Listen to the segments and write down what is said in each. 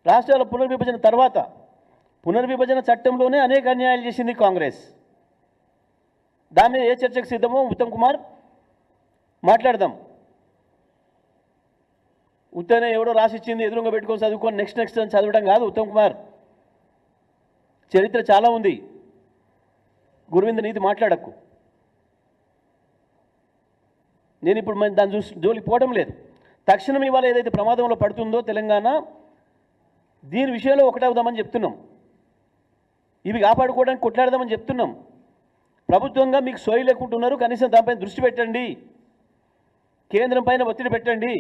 రాష్ట్రాల పునర్విభజన తర్వాత పునర్విభజన చట్టంలోనే అనేక అన్యాయాలు చేసింది కాంగ్రెస్. దాని మీద ఏ చర్చకు సిద్ధమో ఉత్తమ్ కుమార్ మాట్లాడదాం. ఉత్తనే ఎవడో రాసిచ్చింది ఎదురుగా పెట్టుకొని చదువుకొని నెక్స్ట్ అని చదవడం కాదు ఉత్తమ్ కుమార్. చరిత్ర చాలా ఉంది. గురువింద నీతి మాట్లాడకు. నేను ఇప్పుడు దాన్ని జోలికి పోవడం లేదు. తక్షణం ఇవాళ ఏదైతే ప్రమాదంలో పడుతుందో తెలంగాణ, దీని విషయంలో ఒకటవుదామని చెప్తున్నాం. ఇవి కాపాడుకోవడానికి కొట్లాడదామని చెప్తున్నాం. ప్రభుత్వంగా మీకు సోయి లేకుంటున్నారు, కనీసం దానిపైన దృష్టి పెట్టండి, కేంద్రం పైన ఒత్తిడి పెట్టండి.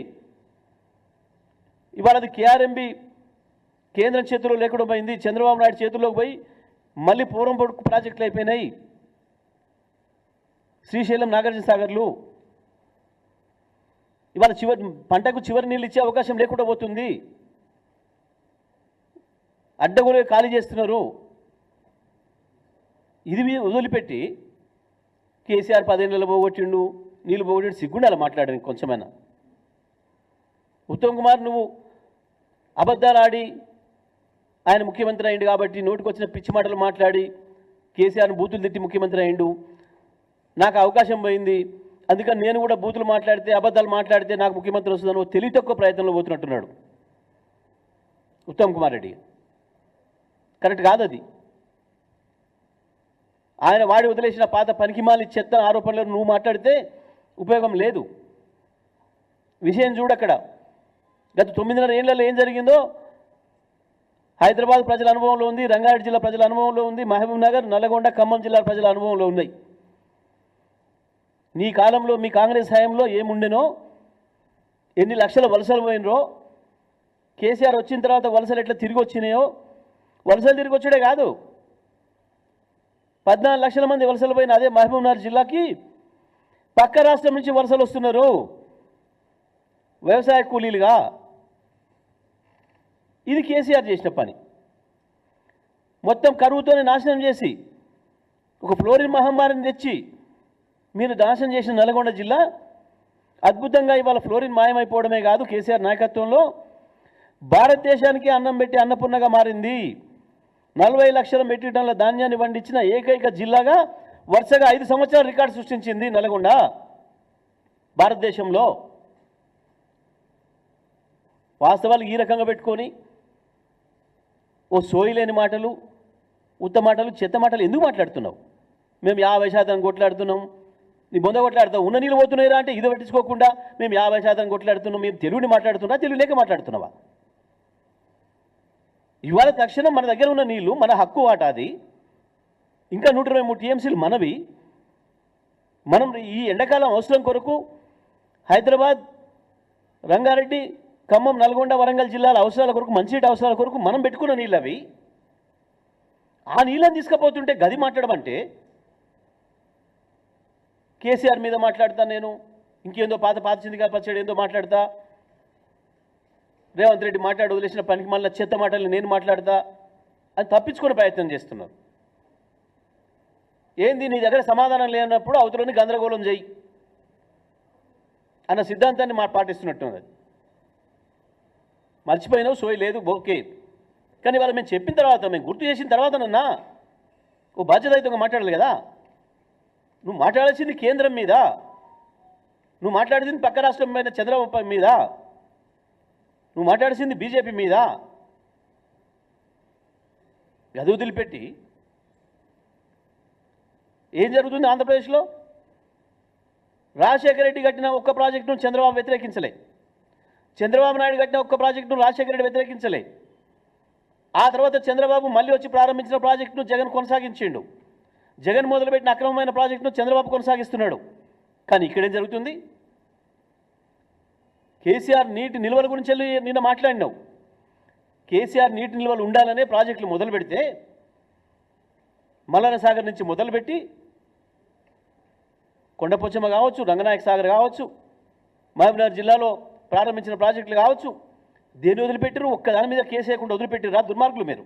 ఇవాళ అది కేఆర్ఎంబి కేంద్రం చేతుల్లో లేకుండా పోయింది, చంద్రబాబు నాయుడు చేతుల్లోకి పోయి మళ్ళీ పూర్వం పొడుకు ప్రాజెక్టులు అయిపోయినాయి. శ్రీశైలం, నాగార్జున సాగర్లు ఇవాళ పంటకు చివరి నీళ్ళు ఇచ్చే అవకాశం లేకుండా పోతుంది. అడ్డగోలుగా ఖాళీ చేస్తున్నారు. ఇది వదిలిపెట్టి కేసీఆర్ 10 ఏళ్ళు పోగొట్టిండు, నీళ్ళు పోగొట్టిండు, సిగ్గుండాలి మాట్లాడడానికి కొంచెమైనా. ఉత్తమ్ కుమార్, నువ్వు అబద్ధాలు ఆడి ఆయన ముఖ్యమంత్రి అయిండు కాబట్టి నోటికొచ్చిన పిచ్చి మాటలు మాట్లాడి కేసీఆర్ని బూతులు తిట్టి ముఖ్యమంత్రి అయిండు, నాకు అవకాశం పోయింది, అందుకని నేను కూడా బూతులు మాట్లాడితే అబద్ధాలు మాట్లాడితే నాకు ముఖ్యమంత్రి వస్తుందని తెలివి తక్కువ ప్రయత్నంలో పోతున్నట్టున్నాడు ఉత్తమ్ కుమార్ రెడ్డి. కరెక్ట్ కాదు అది. ఆయన వాడి వదిలేసిన పాత పనికిమాలి చెత్త ఆరోపణలను నువ్వు మాట్లాడితే ఉపయోగం లేదు. విషయం చూడక్కడ గత 9.5 ఏళ్లలో ఏం జరిగిందో హైదరాబాద్ ప్రజల అనుభవంలో ఉంది, రంగారెడ్డి జిల్లా ప్రజల అనుభవంలో ఉంది, మహబూబ్ నగర్, నల్లగొండ, ఖమ్మం జిల్లా ప్రజల అనుభవంలో ఉన్నాయి. నీ కాలంలో మీ కాంగ్రెస్ హయాంలో ఏముండెనో, ఎన్ని లక్షల వలసలు పోయినరో, కేసీఆర్ వచ్చిన తర్వాత వలసలు ఎట్లా తిరిగి వచ్చినాయో, వలసలు తిరిగి వచ్చాడే కాదు 14 లక్షల మంది వలసలు పోయిన అదే మహబూబ్ నగర్ జిల్లాకి పక్క రాష్ట్రం నుంచి వలసలు వస్తున్నారు వ్యవసాయ కూలీలుగా. ఇది కేసీఆర్ చేసిన పని. మొత్తం కరువుతోనే నాశనం చేసి ఒక ఫ్లోరిన్ మహమ్మారిని తెచ్చి మీరు నాశనం చేసిన నల్గొండ జిల్లా అద్భుతంగా ఇవాళ ఫ్లోరిన్ మాయమైపోవడమే కాదు, కేసీఆర్ నాయకత్వంలో భారతదేశానికి అన్నం పెట్టి అన్నపూర్ణగా మారింది. 40 లక్షల మెట్రిక్ టన్నుల ధాన్యాన్ని పండించిన ఏకైక జిల్లాగా వరుసగా 5 సంవత్సరాలు రికార్డు సృష్టించింది నల్గొండ భారతదేశంలో. వాస్తవాలు ఈ రకంగా పెట్టుకొని ఓ సోయిలేని మాటలు, ఉత్త మాటలు, చెత్త మాటలు ఎందుకు మాట్లాడుతున్నావు? మేము 50% కొట్లాడుతున్నాం, నీ బొంద కొట్లాడుతావు, ఉన్న నీళ్ళు పోతున్నాయిరా అంటే ఇది పట్టించుకోకుండా మేము 50% కొట్లాడుతున్నాం. మేము తెలుగుని మాట్లాడుతున్నా, తెలుగు లేక మాట్లాడుతున్నావా? ఇవాళ తక్షణం మన దగ్గర ఉన్న నీళ్లు మన హక్కు వాటాది, ఇంకా 123 టీఎంసీలు మనవి. మనం ఈ ఎండాకాలం అవసరం కొరకు హైదరాబాద్, రంగారెడ్డి, ఖమ్మం, నల్గొండ, వరంగల్ జిల్లాల అవసరాల కొరకు, మంచినీటి అవసరాల కొరకు మనం పెట్టుకున్న నీళ్ళు అవి. ఆ నీళ్ళని తీసుకుపోతుంటే గది మాట్లాడమంటే కేసీఆర్ మీద మాట్లాడతా, నేను ఇంకేందో పాత చిందిగా పచ్చడి ఏందో మాట్లాడతా, రేవంత్ రెడ్డి మాట్లాడి వదిలేసిన పనికి మళ్ళీ చెత్త మాటలు నేను మాట్లాడతా అని తప్పించుకునే ప్రయత్నం చేస్తున్నారు. ఏంది నీ దగ్గర సమాధానం లేనప్పుడు అవతలని గందరగోళం చేయి అన్న సిద్ధాంతాన్ని పాటిస్తున్నట్టున్నది. మర్చిపోయినావు, సోయి లేదు, ఓకే. కానీ వాళ్ళు మేము చెప్పిన తర్వాత, మేము గుర్తు చేసిన తర్వాతనన్నా ఓ బాధ్యతాయుతంగా మాట్లాడాలి కదా. నువ్వు మాట్లాడాల్సింది కేంద్రం మీద, నువ్వు మాట్లాడింది పక్క రాష్ట్రం మీద చంద్రబాబు మీద, నువ్వు మాట్లాడాల్సింది బీజేపీ మీద. గది వదిలిపెట్టి ఏం జరుగుతుంది ఆంధ్రప్రదేశ్లో? రాజశేఖర రెడ్డి కట్టిన ఒక్క ప్రాజెక్టును చంద్రబాబు వ్యతిరేకించలే, చంద్రబాబు నాయుడు కట్టిన ఒక్క ప్రాజెక్టును రాజశేఖర రెడ్డి వ్యతిరేకించలే. ఆ తర్వాత చంద్రబాబు మళ్ళీ వచ్చి ప్రారంభించిన ప్రాజెక్టును జగన్ కొనసాగించిండు. జగన్ మొదలుపెట్టిన అక్రమమైన ప్రాజెక్టును చంద్రబాబు కొనసాగిస్తున్నాడు. కానీ ఇక్కడేం జరుగుతుంది? కేసీఆర్ నీటి నిల్వల గురించి నిన్న మాట్లాడినావు. కేసీఆర్ నీటి నిల్వలు ఉండాలనే ప్రాజెక్టులు మొదలు పెడితే మల్లన సాగర్ నుంచి మొదలుపెట్టి కొండపోచమ్మ కావచ్చు, రంగనాయక సాగర్ కావచ్చు, మహబూబ్నగర్ జిల్లాలో ప్రారంభించిన ప్రాజెక్టులు కావచ్చు, దేన్ని వదిలిపెట్టారు? ఒక్కదాని మీద కేసు వేయకుండా వదిలిపెట్టారా దుర్మార్గులు మీరు?